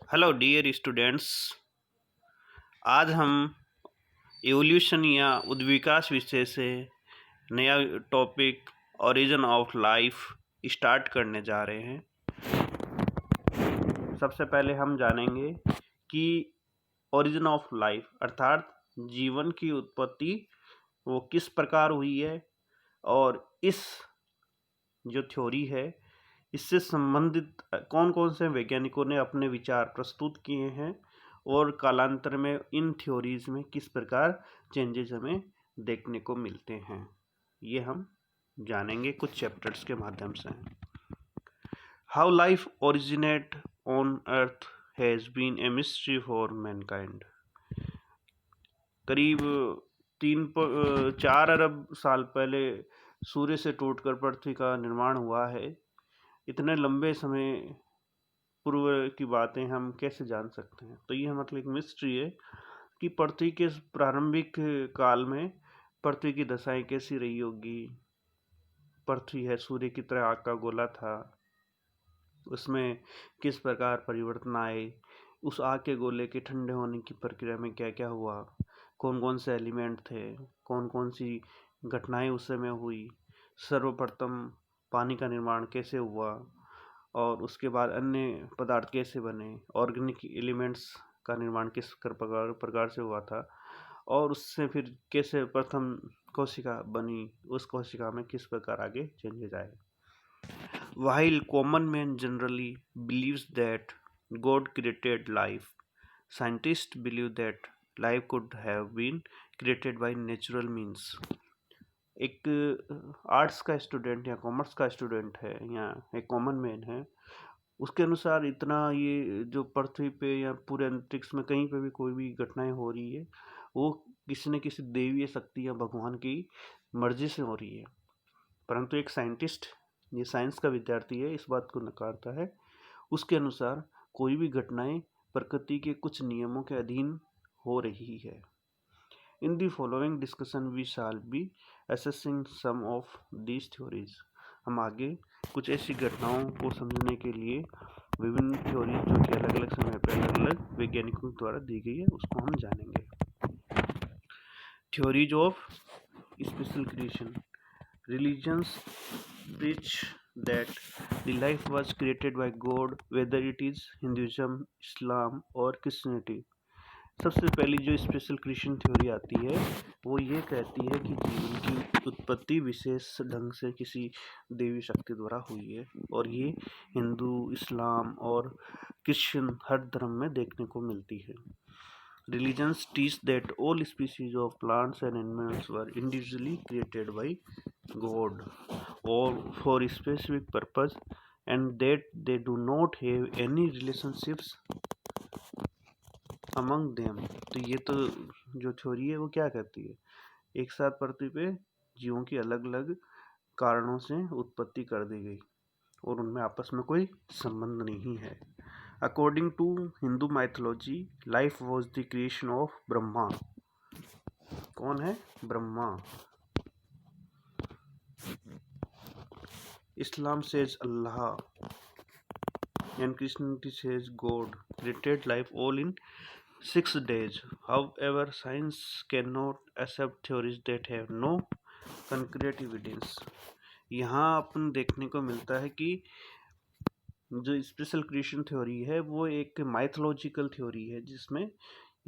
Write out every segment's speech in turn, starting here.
Hello dear students. आज हम evolution या उद्विकास विषय से नया topic origin of life start करने जा रहे हैं। सबसे पहले हम जानेंगे कि ओरिजिन ऑफ लाइफ अर्थात जीवन की उत्पत्ति वो किस प्रकार हुई है और इस जो थ्योरी है इससे संबंधित कौन कौन से वैज्ञानिकों ने अपने विचार प्रस्तुत किए हैं और कालांतर में इन थ्योरीज में किस प्रकार चेंजेस हमें देखने को मिलते हैं, ये हम जानेंगे कुछ चैप्टर्स के माध्यम से। How life originate on earth has been a mystery for mankind. करीब 4 अरब साल पहले सूर्य से टूटकर पृथ्वी का निर्माण हुआ है। इतने लंबे समय पूर्व की बातें हम कैसे जान सकते हैं? तो ये मतलब एक मिस्ट्री है कि पृथ्वी के प्रारंभिक काल में पृथ्वी की दशाएं कैसी रही होगी। पृथ्वी है सूर्य की तरह आग का गोला था, उसमें किस प्रकार परिवर्तन आए, उस आग के गोले के ठंडे होने की प्रक्रिया में क्या क्या हुआ, कौन कौन से एलिमेंट थे, कौन कौन सी घटनाएं उस समय हुई, सर्वप्रथम पानी का निर्माण कैसे हुआ और उसके बाद अन्य पदार्थ कैसे बने, ऑर्गेनिक एलिमेंट्स का निर्माण किस प्रकार से हुआ था और उससे फिर कैसे प्रथम कोशिका बनी, उस कोशिका में किस प्रकार आगे चेंजेस आए। While common man generally believes that God created life, scientists believe that life could have been created by natural means. एक आर्ट्स का स्टूडेंट या कॉमर्स का स्टूडेंट है या एक कॉमन मैन है, उसके अनुसार इतना ये जो पृथ्वी पे या पूरे अंतरिक्ष में कहीं पे भी कोई भी घटनाएं हो रही है वो किसी न किसी देवीय शक्ति या भगवान की मर्जी से हो रही है। परंतु एक साइंटिस्ट, ये साइंस का विद्यार्थी है, इस बात को नकारता है। उसके अनुसार कोई भी घटनाएं प्रकृति के कुछ नियमों के अधीन हो रही है। In the following discussion we shall be assessing some of these theories. हम आगे कुछ ऐसी घटनाओं को समझने के लिए विभिन्न थ्योरीज जो कि अलग अलग समय पर अलग अलग वैज्ञानिकों द्वारा दी गई है उसको हम जानेंगे। Theories of special creation. Religions preach that the life was created by God, whether it is Hinduism, Islam और Christianity। सबसे पहली जो स्पेशल क्रिएशन थ्योरी आती है वो ये कहती है कि जीवन की उत्पत्ति विशेष ढंग से किसी देवी शक्ति द्वारा हुई है और ये हिंदू, इस्लाम और क्रिश्चियन हर धर्म में देखने को मिलती है। Religions teach that all species of plants and animals were individually created by God or for a specific purpose and that they do not have any relationships among them। तो ये तो जो थ्योरी है वो क्या कहती है, एक साथ पृथ्वी पे जीवों की अलग अलग कारणों से उत्पत्ति कर दी गई और उनमें आपस में कोई संबंध नहीं है। According to Hindu mythology life was the creation of Brahma. कौन है? Brahma. Islam says Allah and Christianity says God created life all in 6 days. However, science cannot accept theories that have no concrete evidence। यहाँ अपन देखने को मिलता है कि जो स्पेशल क्रिएशन थ्योरी है वो एक माइथोलॉजिकल थ्योरी है जिसमें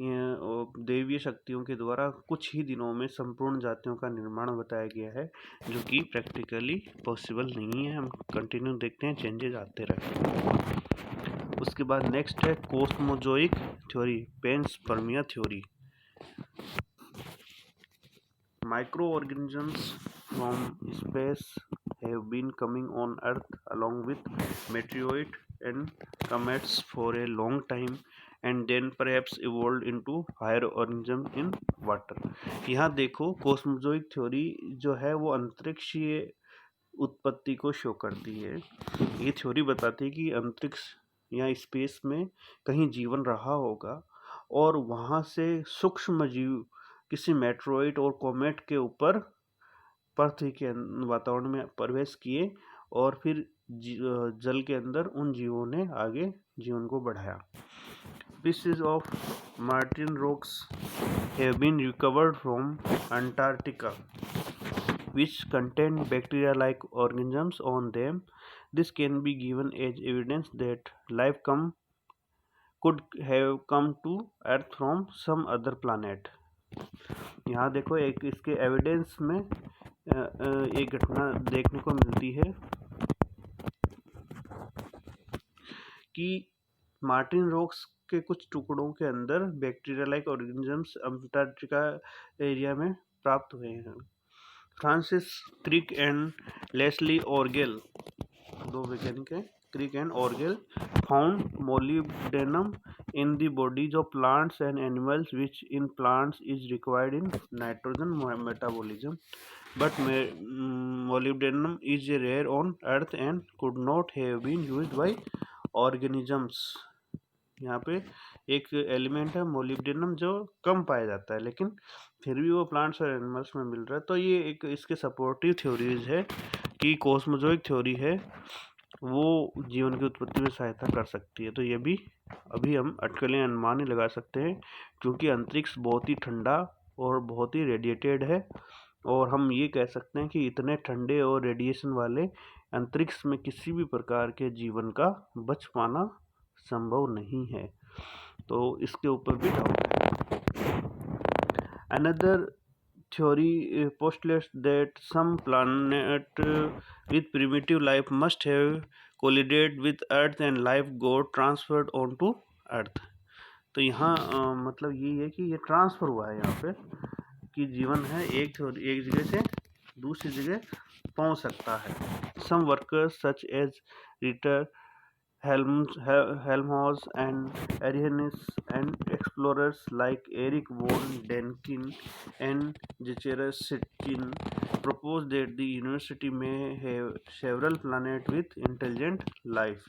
देवीय शक्तियों के द्वारा कुछ ही दिनों में संपूर्ण जातियों का निर्माण बताया गया है, जो कि प्रैक्टिकली पॉसिबल नहीं है। हम कंटिन्यू देखते हैं, चेंजेस आते रहे। उसके बाद नेक्स्ट है cosmozoic theory, panspermia theory. Micro organisms from space have been coming on Earth along with meteoroid and comets for a long time and then perhaps evolved into higher organism in water। यहाँ देखो cosmozoic theory जो है वो अंतरिक्षीय उत्पत्ति को show करती है। ये थ्योरी बताती है कि अंतरिक्ष या स्पेस में कहीं जीवन रहा होगा और वहाँ से सूक्ष्म जीव किसी मेटेरोइड और कॉमेट के ऊपर पृथ्वी के वातावरण में प्रवेश किए और फिर जल के अंदर उन जीवों ने आगे जीवन को बढ़ाया। species of marine rocks have been recovered from Antarctica, which contain bacteria-like organisms on them. This can be given as evidence that life could have come to Earth from some other planet. यहाँ देखो एक इसके evidence में एक घटना देखने को मिलती है कि मार्टिन रॉक्स के कुछ टुकड़ों के अंदर bacteria like organisms Antarctica area में प्राप्त हुए हैं। Francis Crick and Leslie Orgel, दो वैज्ञानिक हैं, Crick and Orgel, found molybdenum in the bodies of plants and animals, which in plants is required in nitrogen metabolism, but molybdenum is rare on earth and could not have been used by organisms. यहाँ पे एक element है molybdenum जो कम पाया जाता है, लेकिन फिर भी वो प्लांट्स और एनिमल्स में मिल रहा है। तो ये एक इसके सपोर्टिव थ्योरीज है कि कॉस्मोजोइक थ्योरी है वो जीवन की उत्पत्ति में सहायता कर सकती है। तो ये भी अभी हम अटकलें अनुमान ही लगा सकते हैं, क्योंकि अंतरिक्ष बहुत ही ठंडा और बहुत ही रेडिएटेड है, और हम ये कह सकते हैं कि इतने ठंडे और रेडिएशन वाले अंतरिक्ष में किसी भी प्रकार के जीवन का बच पाना संभव नहीं है। तो इसके ऊपर भी डाउट है। Another theory postulates that some planet with primitive life must have collided with Earth and life got transferred onto Earth. तो यहाँ मतलब ये है कि ये ट्रांसफ़र हुआ है यहाँ पे कि जीवन है एक जगह से दूसरी जगह पहुँच सकता है। Some workers such as Ritter, Helmholtz and Arrhenius and explorers like Eric von Däniken and Zecharia Sitchin proposed that the universe may have several planets with intelligent life.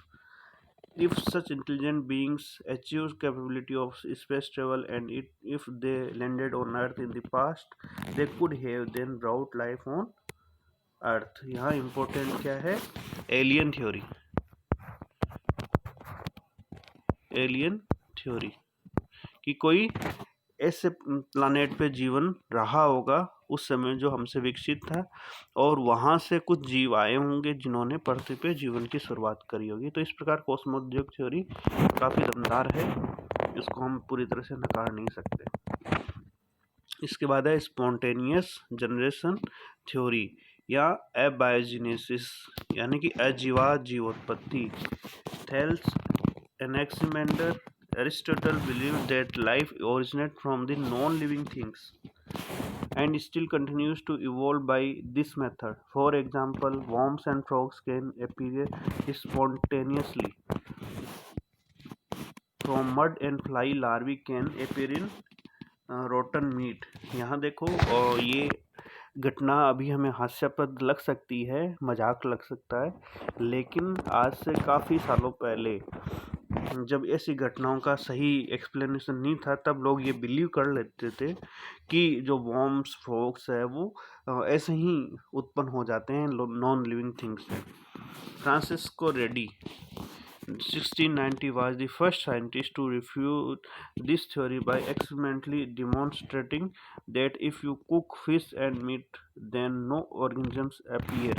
If such intelligent beings achieved capability of space travel and if they landed on Earth in the past, they could have then brought life on Earth. यहाँ important क्या है? Alien theory कि कोई ऐसे planet पे जीवन रहा होगा उस समय जो हमसे विकसित था, और वहाँ से कुछ जीव आए होंगे जिन्होंने पृथ्वी पे जीवन की शुरुआत करी होगी। तो इस प्रकार कॉस्मोजोइक थ्योरी काफ़ी दमदार है, इसको हम पूरी तरह से नकार नहीं सकते। इसके बाद है स्पॉन्टेनियस जनरेशन थ्योरी या एबायोजेनेसिस, यानी कि अजीवात जीवोत्पत्ति। Thales, Anaximander, Aristotle believed that life originated from the non-living things and still continues to evolve by this method. For example, worms and frogs can appear spontaneously from mud and fly larvae can appear in rotten meat. यहाँ देखो, ये घटना अभी हमें हास्यास्पद लग सकती है, मजाक लग सकता है, लेकिन आज से काफ़ी सालों पहले जब ऐसी घटनाओं का सही एक्सप्लेनेशन नहीं था, तब लोग ये बिलीव कर लेते थे कि जो वॉर्म्स फ्रॉग्स है वो ऐसे ही उत्पन्न हो जाते हैं नॉन लिविंग थिंग्स से। Francisco ready 1690 was the first scientist to refute this theory by experimentally demonstrating that if you cook fish and meat, then no organisms appear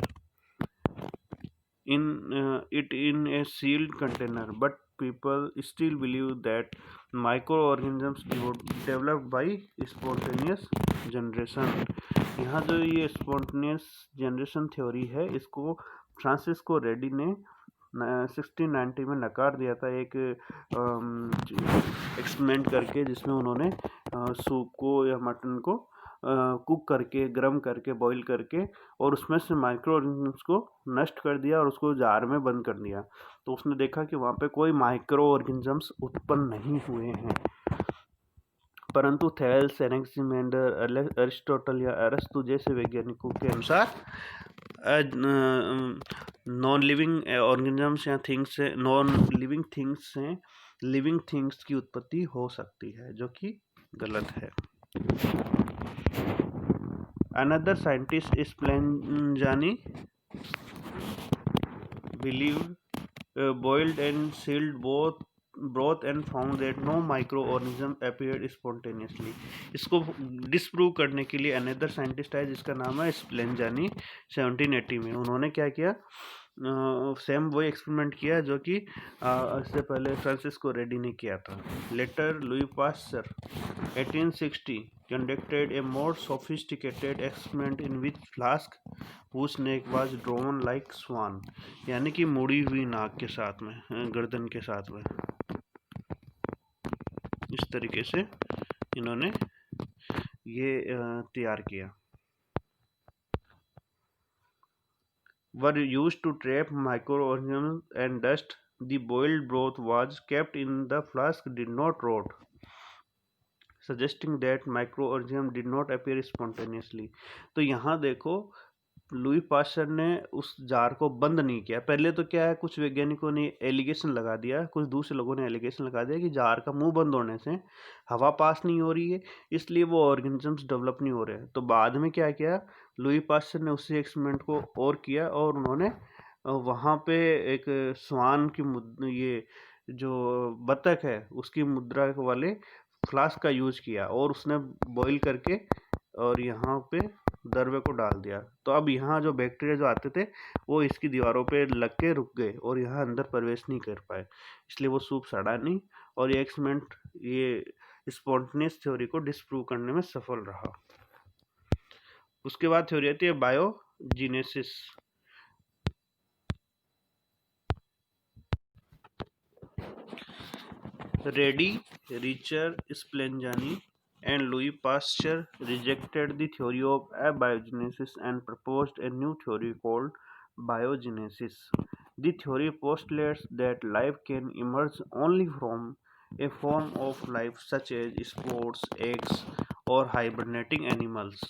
in a sealed container, but people still believe that microorganisms developed by spontaneous generation. यहाँ जो ये spontaneous generation theory है, इसको Francisco ready ने 1690 में नकार दिया था एक एक्सपेरिमेंट करके, जिसमें उन्होंने सूप को या मटन को कुक करके, गर्म करके, बॉईल करके, और उसमें से माइक्रो ऑर्गेनिजम्स को नष्ट कर दिया और उसको जार में बंद कर दिया। तो उसने देखा कि वहाँ पे कोई माइक्रो ऑर्गेनिजम्स उत्पन्न नहीं हुए हैं, परंतु थेल्स, एनेक्सिमेंडर, अरिस्टोटल या अरस्तु जैसे वैज्ञानिकों के अनुसार नॉन लिविंग ऑर्गेनिजम्स या थिंग्स से, नॉन लिविंग थिंग्स से लिविंग थिंग्स की उत्पत्ति हो सकती है, जो कि गलत है। Another scientist is Planjani believed boiled and sealed both broth and found that no micro organism appeared spontaneously. इसको डिसप्रूव करने के लिए अनदर साइंटिस्ट है जिसका नाम है स्प्लेंजानी 1780 में। उन्होंने क्या किया, सेम वही एक्सपेरिमेंट किया जो कि इससे पहले फ्रांसिस्को रेडी ने किया था। Later Louis Pasteur 1860 conducted a more sophisticated experiment in which flask whose neck was drawn like swan, यानी कि मुड़ी हुई नाक के साथ में, गर्दन के साथ में, इस तरीके से इन्होंने ये तैयार किया। were used to trap microorganisms and dust. The boiled broth was kept in the flask, did not rot, suggesting that microorganisms did not appear spontaneously. तो यहाँ देखो लुई पास्चर ने उस जार को बंद नहीं किया। पहले तो क्या है, कुछ वैज्ञानिकों ने एलिगेशन लगा दिया, कुछ दूसरे लोगों ने एलिगेशन लगा दिया कि जार का मुंह बंद होने से हवा पास नहीं हो रही है, इसलिए वो ऑर्गेनिजम्स डेवलप नहीं हो रहे हैं। तो बाद में क्या किया, लुई पास्चर ने उसी एक्सपेरिमेंट को और किया और उन्होंने वहाँ पे एक स्वान की ये जो बतख है उसकी मुद्रा वाले फ्लास्क का यूज किया और उसने बॉईल करके और यहाँ पे दरवे को डाल दिया। तो अब यहाँ जो बैक्टीरिया जो आते थे वो इसकी दीवारों पे लग के रुक गए और यहाँ अंदर प्रवेश नहीं कर पाए, इसलिए वो सूप सड़ा नहीं और ये एक्सपेरिमेंट ये स्पॉन्टेनियस थ्योरी को डिस्प्रूव करने में सफल रहा। उसके बाद थ्योरी आती है biogenesis. Redi, Richer, Spallanzani and Louis Pasteur rejected the theory of abiogenesis and proposed a new theory called biogenesis. The theory postulates that life can emerge only from a form of life such as spores, eggs, or hibernating animals,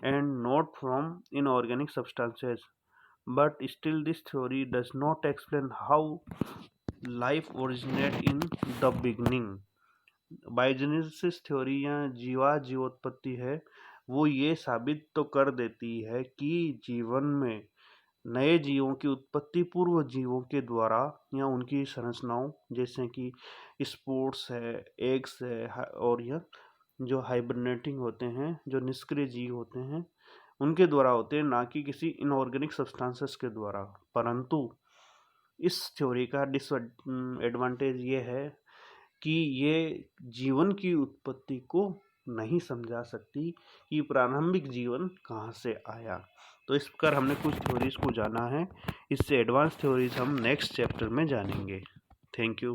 and not from inorganic substances. But still, this theory does not explain how life originated in the beginning. Biogenesis theory या जीवोत्पत्ति है वो ये साबित तो कर देती है कि जीवन में नए जीवों की उत्पत्ति पूर्व जीवों के द्वारा या उनकी संरचनाओं जैसे कि स्पोर्स है, एग्स है और यह जो हाइबरनेटिंग होते हैं, जो निष्क्रिय जीव होते हैं, उनके द्वारा होते हैं, ना कि किसी इनऑर्गेनिक सब्सटेंसेस के द्वारा। परंतु इस थ्योरी का डिसएडवांटेज ये है कि ये जीवन की उत्पत्ति को नहीं समझा सकती कि प्रारंभिक जीवन कहाँ से आया। तो इस प्रकार हमने कुछ थ्योरीज को जाना है, इससे एडवांस थ्योरीज हम नेक्स्ट चैप्टर में जानेंगे। Thank you.